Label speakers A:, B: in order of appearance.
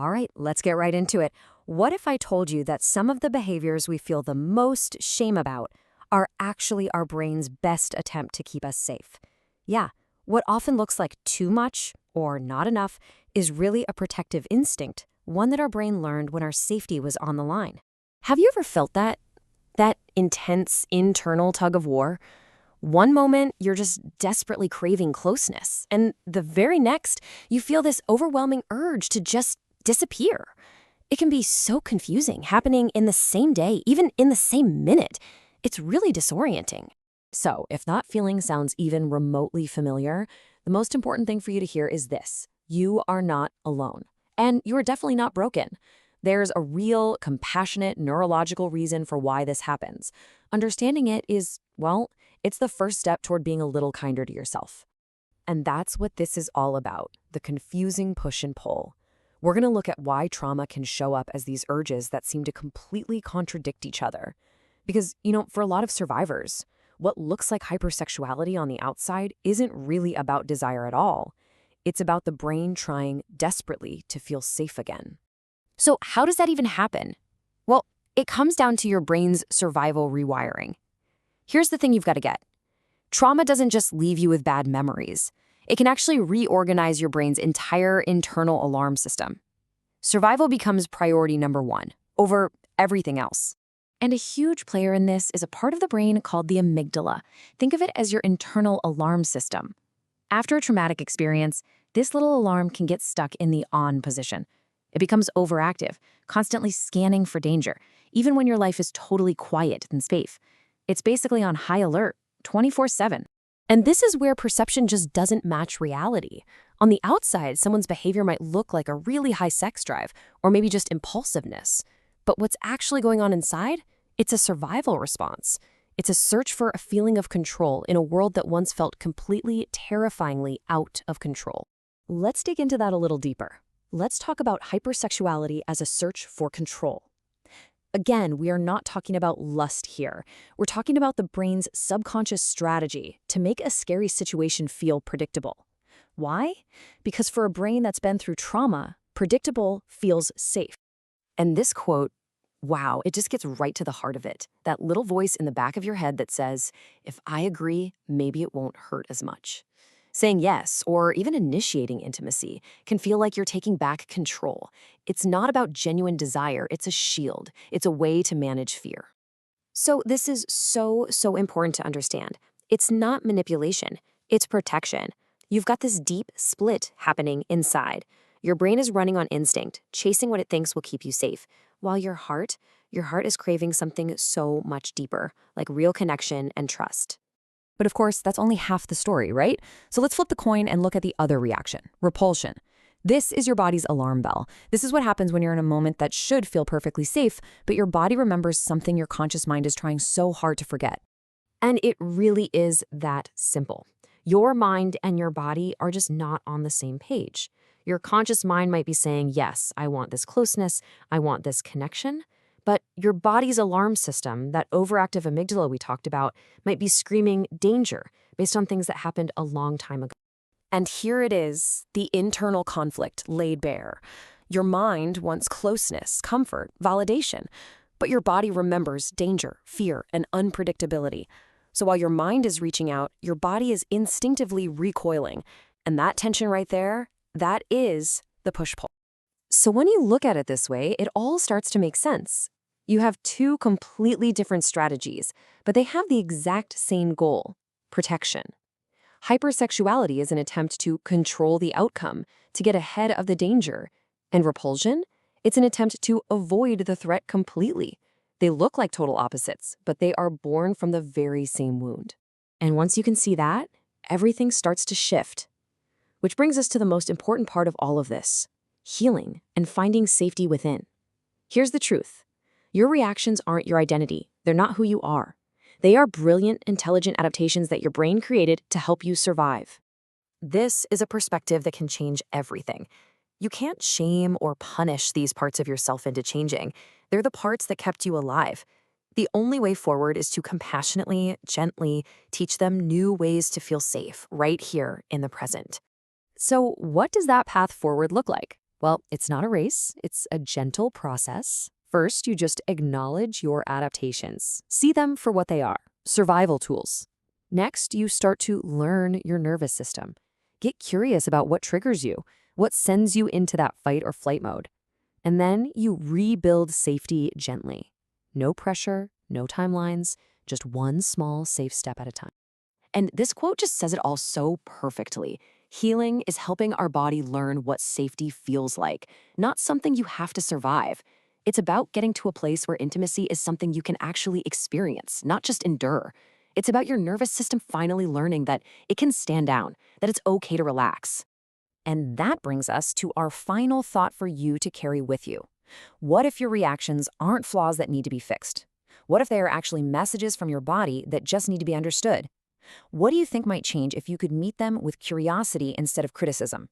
A: All right, let's get right into it. What if I told you that some of the behaviors we feel the most shame about are actually our brain's best attempt to keep us safe? Yeah, what often looks like too much or not enough is really a protective instinct, one that our brain learned when our safety was on the line. Have you ever felt that? That intense internal tug of war? One moment, you're just desperately craving closeness, and the very next, you feel this overwhelming urge to just disappear. It can be so confusing, happening in the same day, even in the same minute. It's really disorienting. So, if that feeling sounds even remotely familiar, the most important thing for you to hear is this: you are not alone. And you are definitely not broken. There's a real, compassionate, neurological reason for why this happens. Understanding it is, well, it's the first step toward being a little kinder to yourself. And that's what this is all about, the confusing push and pull. We're going to look at why trauma can show up as these urges that seem to completely contradict each other. Because, for a lot of survivors, what looks like hypersexuality on the outside isn't really about desire at all. It's about the brain trying desperately to feel safe again. So how does that even happen? Well, it comes down to your brain's survival rewiring. Here's the thing you've got to get. Trauma doesn't just leave you with bad memories. It can actually reorganize your brain's entire internal alarm system. Survival becomes priority number one, over everything else. And a huge player in this is a part of the brain called the amygdala. Think of it as your internal alarm system. After a traumatic experience, this little alarm can get stuck in the on position. It becomes overactive, constantly scanning for danger, even when your life is totally quiet and safe. It's basically on high alert, 24/7. And this is where perception just doesn't match reality. On the outside, someone's behavior might look like a really high sex drive, or maybe just impulsiveness. But what's actually going on inside? It's a survival response. It's a search for a feeling of control in a world that once felt completely, terrifyingly out of control. Let's dig into that a little deeper. Let's talk about hypersexuality as a search for control. Again, we are not talking about lust here. We're talking about the brain's subconscious strategy to make a scary situation feel predictable. Why? Because for a brain that's been through trauma, predictable feels safe. And this quote, wow, it just gets right to the heart of it. That little voice in the back of your head that says, if I agree, maybe it won't hurt as much. Saying yes, or even initiating intimacy, can feel like you're taking back control. It's not about genuine desire, it's a shield. It's a way to manage fear. So this is so important to understand. It's not manipulation, it's protection. You've got this deep split happening inside. Your brain is running on instinct, chasing what it thinks will keep you safe, while your heart is craving something so much deeper, like real connection and trust. But of course, that's only half the story, right? So let's flip the coin and look at the other reaction, repulsion. This is your body's alarm bell. This is what happens when you're in a moment that should feel perfectly safe, but your body remembers something your conscious mind is trying so hard to forget. And it really is that simple. Your mind and your body are just not on the same page. Your conscious mind might be saying, yes, I want this closeness, I want this connection. But your body's alarm system, that overactive amygdala we talked about, might be screaming danger based on things that happened a long time ago. And here it is, the internal conflict laid bare. Your mind wants closeness, comfort, validation, but your body remembers danger, fear, and unpredictability. So while your mind is reaching out, your body is instinctively recoiling. And that tension right there, that is the push-pull. So when you look at it this way, it all starts to make sense. You have two completely different strategies, but they have the exact same goal: protection. Hypersexuality is an attempt to control the outcome, to get ahead of the danger. And repulsion? It's an attempt to avoid the threat completely. They look like total opposites, but they are born from the very same wound. And once you can see that, everything starts to shift. Which brings us to the most important part of all of this: healing and finding safety within. Here's the truth. Your reactions aren't your identity. They're not who you are. They are brilliant, intelligent adaptations that your brain created to help you survive. This is a perspective that can change everything. You can't shame or punish these parts of yourself into changing. They're the parts that kept you alive. The only way forward is to compassionately, gently teach them new ways to feel safe right here in the present. So what does that path forward look like? Well, it's not a race, it's a gentle process. First, you just acknowledge your adaptations. See them for what they are, survival tools. Next, you start to learn your nervous system. Get curious about what triggers you, what sends you into that fight or flight mode. And then you rebuild safety gently. No pressure, no timelines, just one small, safe step at a time. And this quote just says it all so perfectly. Healing is helping our body learn what safety feels like, not something you have to survive. It's about getting to a place where intimacy is something you can actually experience, not just endure. It's about your nervous system finally learning that it can stand down, that it's okay to relax. And that brings us to our final thought for you to carry with you. What if your reactions aren't flaws that need to be fixed? What if they are actually messages from your body that just need to be understood? What do you think might change if you could meet them with curiosity instead of criticism?